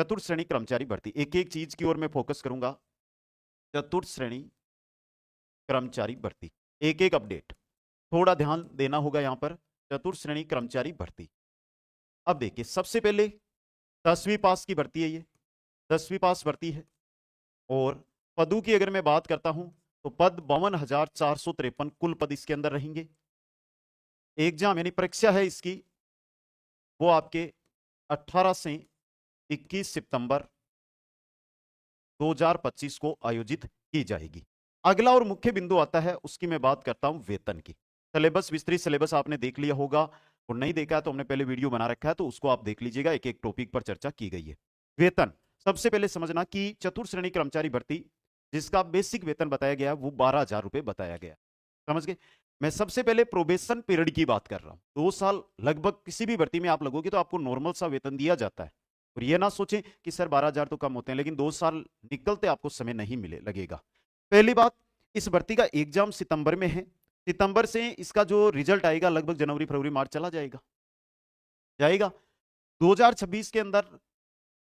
चतुर्थ श्रेणी कर्मचारी भर्ती, एक एक चीज की ओर मैं फोकस करूंगा। चतुर्थ श्रेणी कर्मचारी भर्ती, एक एक अपडेट थोड़ा ध्यान देना होगा यहां पर। चतुर्थ श्रेणी कर्मचारी भर्ती, अब देखिए सबसे पहले 10वीं पास की भर्ती है ये, 10वीं पास भर्ती है। और पदों की अगर मैं बात करता हूं तो पद 52,453 कुल पद इसके अंदर रहेंगे। एग्जाम यानी परीक्षा है इसकी, वो आपके 18 से 21 सितंबर 2025 को आयोजित की जाएगी। अगला और मुख्य बिंदु आता है, उसकी मैं बात करता हूं वेतन की। सिलेबस, विस्तृत सिलेबस आपने देख लिया होगा, और नहीं देखा है तो हमने पहले वीडियो बना रखा है, तो उसको आप देख लीजिएगा, एक एक टॉपिक पर चर्चा की गई है। वेतन, सबसे पहले समझना कि चतुर्थ श्रेणी कर्मचारी भर्ती जिसका बेसिक वेतन बताया गया वो 12,000 रुपए बताया गया, समझ गए। मैं सबसे पहले प्रोबेशन पीरियड की बात कर रहा हूं। 2 साल लगभग किसी भी भर्ती में आप लगोगे तो आपको नॉर्मल सा वेतन दिया जाता है। और ये ना सोचें कि सर 12,000 तो कम होते हैं, लेकिन 2 साल निकलते आपको समय नहीं मिले लगेगा। पहली बात, इस भर्ती का एग्जाम सितंबर में है। सितंबर से इसका जो रिजल्ट आएगा लगभग जनवरी फरवरी मार्च चला जाएगा जाएगा 2026 के अंदर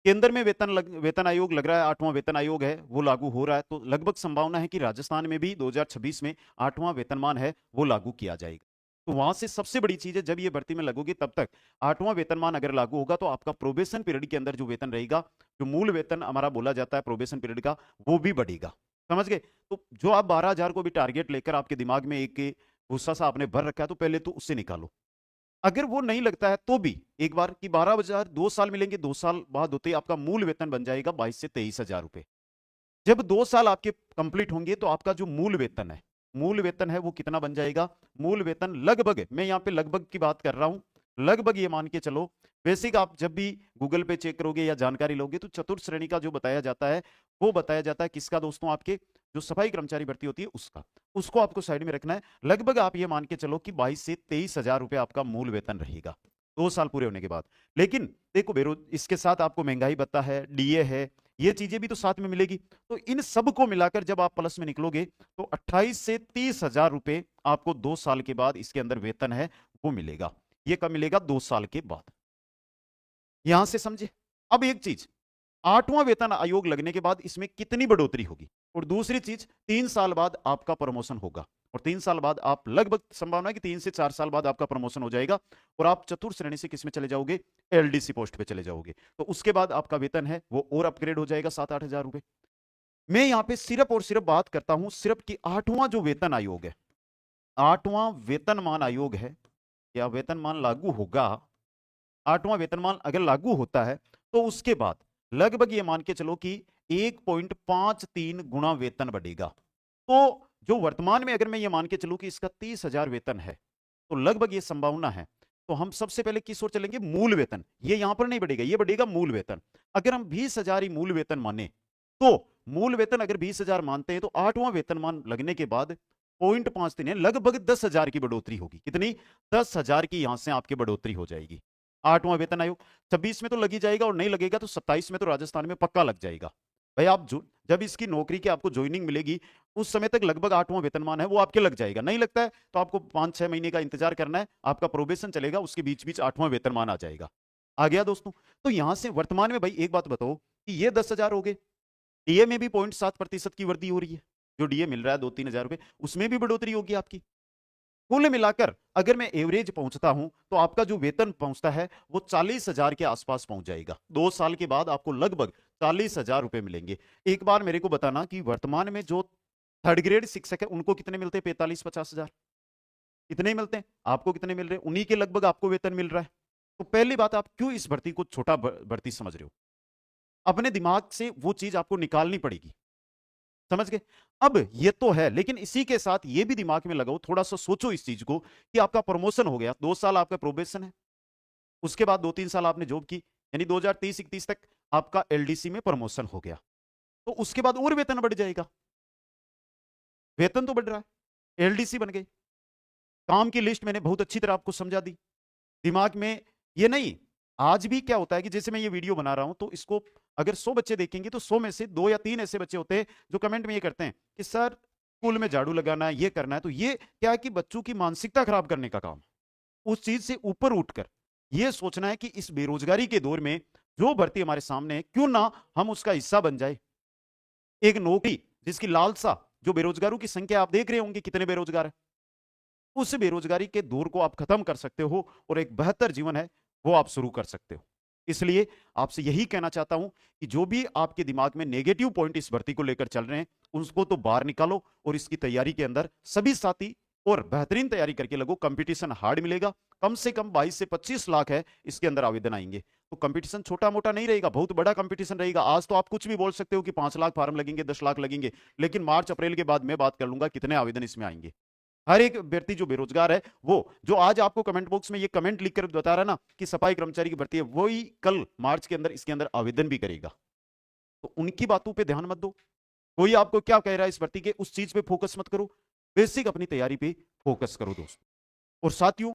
केंद्र में वेतन आयोग लग रहा है, 8वां वेतन आयोग है वो लागू हो रहा है, तो लगभग संभावना है कि राजस्थान में भी 2026 में 8वां वेतनमान है वो लागू किया जाएगा। तो वहां से सबसे बड़ी चीज है, जब ये भर्ती में लगोगे तब तक 8वां वेतनमान अगर लागू होगा तो आपका प्रोबेशन पीरियड के अंदर जो वेतन रहेगा, जो मूल वेतन हमारा बोला जाता है प्रोबेशन पीरियड का, वो भी बढ़ेगा, समझ गए। तो जो आप 12,000 को भी टारगेट लेकर आपके दिमाग में एक गुस्सा सा आपने भर रखा है, तो पहले तो उससे निकालो। अगर वो नहीं लगता है तो भी एक बार कि 12,000 2 साल मिलेंगे, 2 साल बाद होते ही आपका मूल वेतन बन जाएगा 22 से 23,000 रुपए। जब 2 साल आपके कंप्लीट होंगे तो आपका जो मूल वेतन है वो कितना बन जाएगा? मूल वेतन लगभग, मैं यहाँ पे लगभग की बात कर रहा हूं, लगभग ये मान के चलो, बेसिक आप जब भी गूगल पे चेक करोगे या जानकारी लोगे तो चतुर्थ श्रेणी का जो बताया जाता है वो बताया जाता है किसका दोस्तों? आपके जो सफाई कर्मचारी भर्ती होती है उसका, उसको आपको साइड में रखना है। लगभग आप ये मान के चलो कि 22 से 23,000 रुपए आपका मूल वेतन रहेगा 2 साल पूरे होने के बाद। लेकिन देखो बेरोज, इसके साथ आपको महंगाई भत्ता है, डीए है, ये चीजें भी तो साथ में मिलेगी। तो इन सब को मिलाकर जब आप प्लस में निकलोगे तो 28 से 30,000 रुपए आपको 2 साल के बाद इसके अंदर वेतन है वो मिलेगा। ये कब मिलेगा? 2 साल के बाद। यहां से समझे। अब एक चीज, 8वां वेतन आयोग लगने के बाद इसमें कितनी बढ़ोतरी होगी, और दूसरी चीज 3 साल बाद आपका प्रमोशन होगा, और 3 साल बाद आप लगभग संभावना है कि 3 से 4 साल बाद आपका प्रमोशन हो जाएगा और आप चतुर्थ श्रेणी से किस में चले जाओगे? एलडीसी पोस्ट पे चले जाओगे। तो उसके बाद आपका वेतन है वो और अपग्रेड हो जाएगा 7-8 हजार रुपए। मैं यहां पे सिर्फ और सिर्फ बात करता हूं सिर्फ कि 8वां जो वेतन आयोग है, 8वां वेतनमान आयोग है या वेतनमान लागू होगा, 8वां वेतनमान अगर लागू होता है तो उसके बाद लगभग ये मान के चलो कि 1.53 गुना वेतन बढ़ेगा। तो जो वर्तमान में अगर मैं ये मान के चलूं कि इसका 30,000 वेतन है, तो लगभग ये संभावना है, तो हम सबसे पहले किस ओर चलेंगे? मूल वेतन। ये यहां पर नहीं बढ़ेगा, ये बढ़ेगा मूल वेतन। अगर हम 20,000 ही मूल वेतन माने, तो मूल वेतन अगर 20,000 मानते हैं तो 8वां वेतनमान लगने के बाद 0.53 है, लगभग 10,000 की बढ़ोतरी होगी। कितनी? 10,000 की यहां से आपकी बढ़ोतरी हो जाएगी। 8वां वेतन आयोग 26 में तो लगी जाएगा, और नहीं लगेगा तो 27 में तो राजस्थान में पक्का लग जाएगा। भाई आप जब इसकी नौकरी की आपको ज्वाइनिंग मिलेगी उस समय तक लगभग 8वां वेतनमान है वो आपके लग जाएगा। नहीं लगता है तो आपको 5-6 महीने का इंतजार करना है, आपका प्रोबेशन चलेगा, उसके बीच बीच 8वां वेतनमान आ जाएगा। आ गया दोस्तों। तो यहां से वर्तमान में भाई एक बात बताओ कि ये 10,000 हो गए, डीए में भी 0.7% की वृद्धि हो रही है, जो डीए मिल रहा है 2-3 हजार रुपए, उसमें भी बढ़ोतरी होगी आपकी। कुल मिलाकर अगर मैं एवरेज पहुंचता हूं तो आपका जो वेतन पहुंचता है वो 40,000 के आसपास पहुंच जाएगा। 2 साल के बाद आपको लगभग 40,000 रुपए मिलेंगे। एक बार मेरे को बताना कि वर्तमान में जो थर्ड ग्रेड शिक्षक है उनको कितने मिलते हैं? 45-50 हजार। कितने ही मिलते हैं? आपको कितने मिल रहे हैं? उन्हीं के लगभग आपको वेतन मिल रहा है। तो पहली बात, आप क्यों इस भर्ती को छोटा भर्ती समझ रहे हो? अपने दिमाग से वो चीज आपको निकालनी पड़ेगी, समझ गए। अब ये तो है, लेकिन इसी के साथ ये भी दिमाग में लगाओ, थोड़ा सा सोचो इस चीज को कि आपका प्रमोशन हो गया, 2 साल आपका प्रोबेशन है, उसके बाद 2-3 साल आपने जॉब की, यानी 2030-31 तक आपका एलडीसी में प्रमोशन हो गया, तो उसके बाद और वेतन बढ़ जाएगा। वेतन तो बढ़ रहा है, एलडीसी बन गई, काम की लिस्ट मैंने बहुत अच्छी तरह आपको समझा दी। दिमाग में ये नहीं, आज भी क्या होता है कि जैसे मैं ये वीडियो बना रहा हूं तो इसको अगर 100 बच्चे देखेंगे तो 100 में से 2 या 3 ऐसे बच्चे होते हैं जो कमेंट में ये करते हैं कि सर स्कूल में झाड़ू लगाना है, ये करना है। तो ये क्या है कि बच्चों की मानसिकता खराब करने का काम, उस चीज से ऊपर उठकर ये सोचना है कि इस बेरोजगारी के दौर में जो भर्ती हमारे सामने है, क्यों ना हम उसका हिस्सा बन जाए। एक नौकरी जिसकी लालसा, जो बेरोजगारों की संख्या आप देख रहे होंगे कितने बेरोजगार है, उस बेरोजगारी के दौर को आप खत्म कर सकते हो और एक बेहतर जीवन है वो आप शुरू कर सकते हो। इसलिए आपसे यही कहना चाहता हूं कि जो भी आपके दिमाग में नेगेटिव पॉइंट इस भर्ती को लेकर चल रहे हैं, उसको तो बाहर निकालो और इसकी तैयारी के अंदर सभी साथी और बेहतरीन तैयारी करके लगो। कंपटीशन हार्ड मिलेगा, कम से कम 22 से 25 लाख है इसके अंदर आवेदन आएंगे। तो कंपटीशन छोटा मोटा नहीं रहेगा, बहुत बड़ा कंपटीशन रहेगा। आज तो आप कुछ भी बोल सकते हो कि 5 लाख फार्म लगेंगे, 10 लाख लगेंगे, लेकिन मार्च अप्रैल के बाद मैं बात कर लूंगा कितने आवेदन इसमें आएंगे। हर एक व्यक्ति जो बेरोजगार है, वो जो आज आपको कमेंट बॉक्स में ये कमेंट लिखकर बता रहा है ना कि सफाई कर्मचारी की भर्ती है, वही कल मार्च के अंदर इसके अंदर आवेदन भी करेगा। तो उनकी बातों पे ध्यान मत दो। कोई आपको क्या कह रहा है इस भर्ती के, उस चीज पे फोकस मत करो। बेसिक अपनी तैयारी पे फोकस करो दोस्तों। और साथियों,